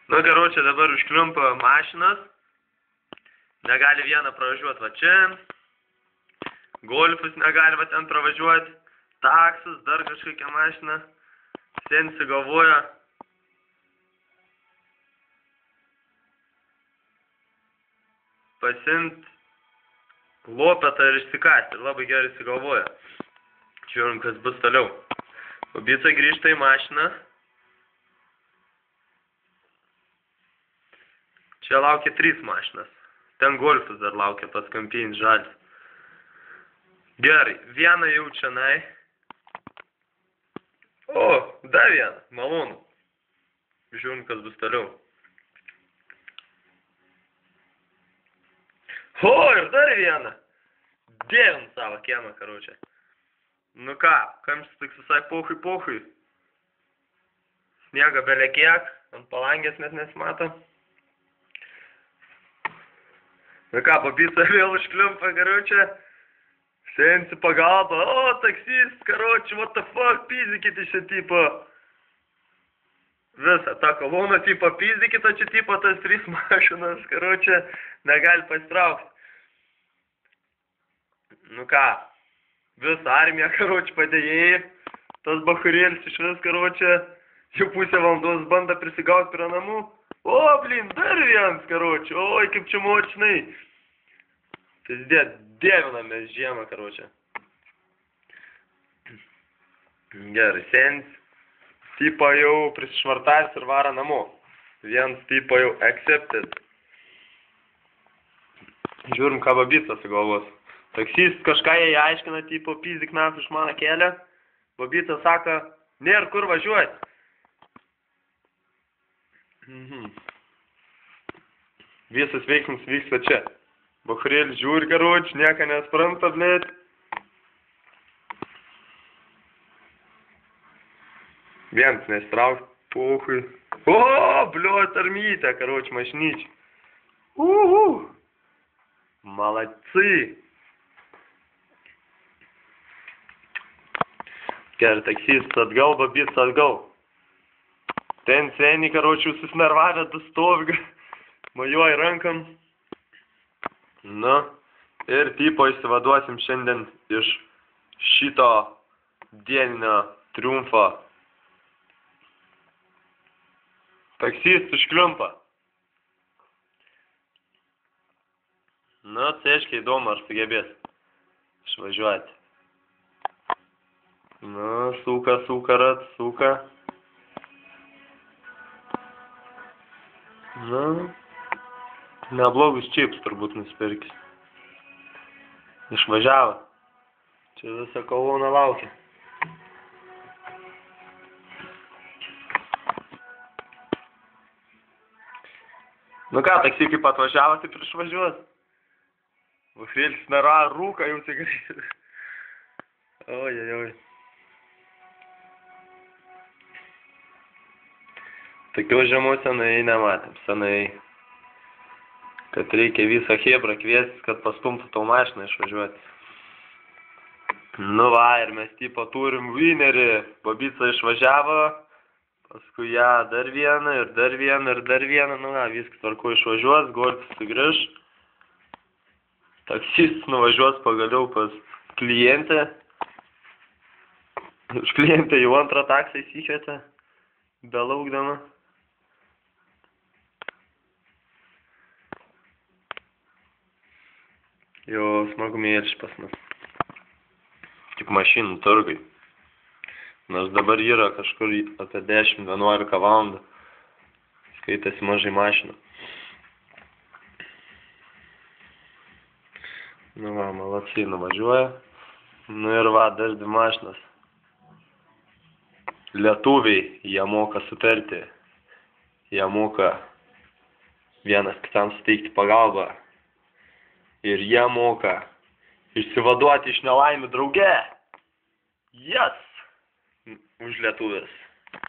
Nu, karočią, dabar užkliumpa mašinas. Negali vieną pravažiuoti va čia. Golfus negali va ten pravažiuoti. Taksus, dar kažkokia mašina. Sensi galvoja. Pasimt lopetą ir išsikasti. Labai gerai įsigalvoja. Žiūrim, kas bus toliau. Babica grįžta į mašiną. Čia laukia 3 mašinas. Ten golfas dar laukia, pas kampinis žalis. Gerai, vieną jau čianai. O, dar vieną, malonu. Žiūrim, kas bus toliau. O, ir dar vieną. Dėvim savo kiemą, karočią. Nu ką, kamštis tik visai pohui. Sniega belekiek, ant palangės net nesimato. Nu ką, babica vėl užkliumpa, karočią. Sensi pagalba. O, taksist, karočią, what the fuck, pizdykit iš čia tipo. Visą, tą koloną tipo pizdykit, o čia tipo tas 3 mašinas, karočią, negali pasitraukti. Nu ką, visą armiją, karočią, padėjėjai. Tas bahurėlis iš vis, karočią, jau pusę valandos bando prisigauti prie namų. O, blin, dar vienas, karočią, oi, kaip čia močinai. Tai dėvinamės žiemą, karočią. Gerai, sens. Tipo jau prisišvartalis ir varo namo. Vienas tipo jau accepted. Žiūrim, ką babica sugalvos. Taksist kažką jai aiškina, tipo, pizdik mes iš mano kelią. Babica sako, nėra kur važiuoti. Visas veiksmas vyksta čia. Bahurėlis žiūri, karočią, nieko nespranta, blėt. Vienas nesitrauks, pohui. O, bliot, armytė, karočią, mašinyčiai. Malaci. Gerai, taksistas atgal, babica atgal. Ten seniai, karočių, susnervavę, du stovi, mojuoja rankam. Nu, ir tipo išsivaduosim šiandien iš šito dieninio triumfo. Taksistas užkliumpa. Nu, tai aiškiai įdomu, ar sugebės išvažiuoti. Nu, suka, rat, suka. Nu, neblogus čips turbūt nusipirkis. Išvažiavo. Čia visą koloną laukia. Nu ką, taksi kaip atvažiavo, taip ir išvažiuos. Bahurėlis nėra, rūka jau cigaretę. Oi. Tokių žemų senai nematėm, senai. Kad reikia visą hebrą kviestis, kad pastumtų tau mašiną išvažiuoti. Nu va, ir mes tipo turim vinerį. Babica išvažiavo, paskui ją dar vieną, ir dar vieną. Nu va, viskas tvarku išvažiuos, golfas sugrįž. Taksistas nuvažiuos pagaliau pas klientę. Už klientę jau antrą taksą įsikvietė, belaukdama. Jo smagumėlis pas mus. Tik mašinų turgai. Nors dabar yra kažkur apie 10-11 valandų. Skaitasi mažai mašinų. Nu va, malaciai nuvažiuoja. Nu ir va, dar 2 mašinas. Lietuviai, jie moka sutarti. Jie moka vienas kitam suteikti pagalbą. Ir jie moka išsivaduoti iš nelaimių drauge. Yes! Už lietuvis.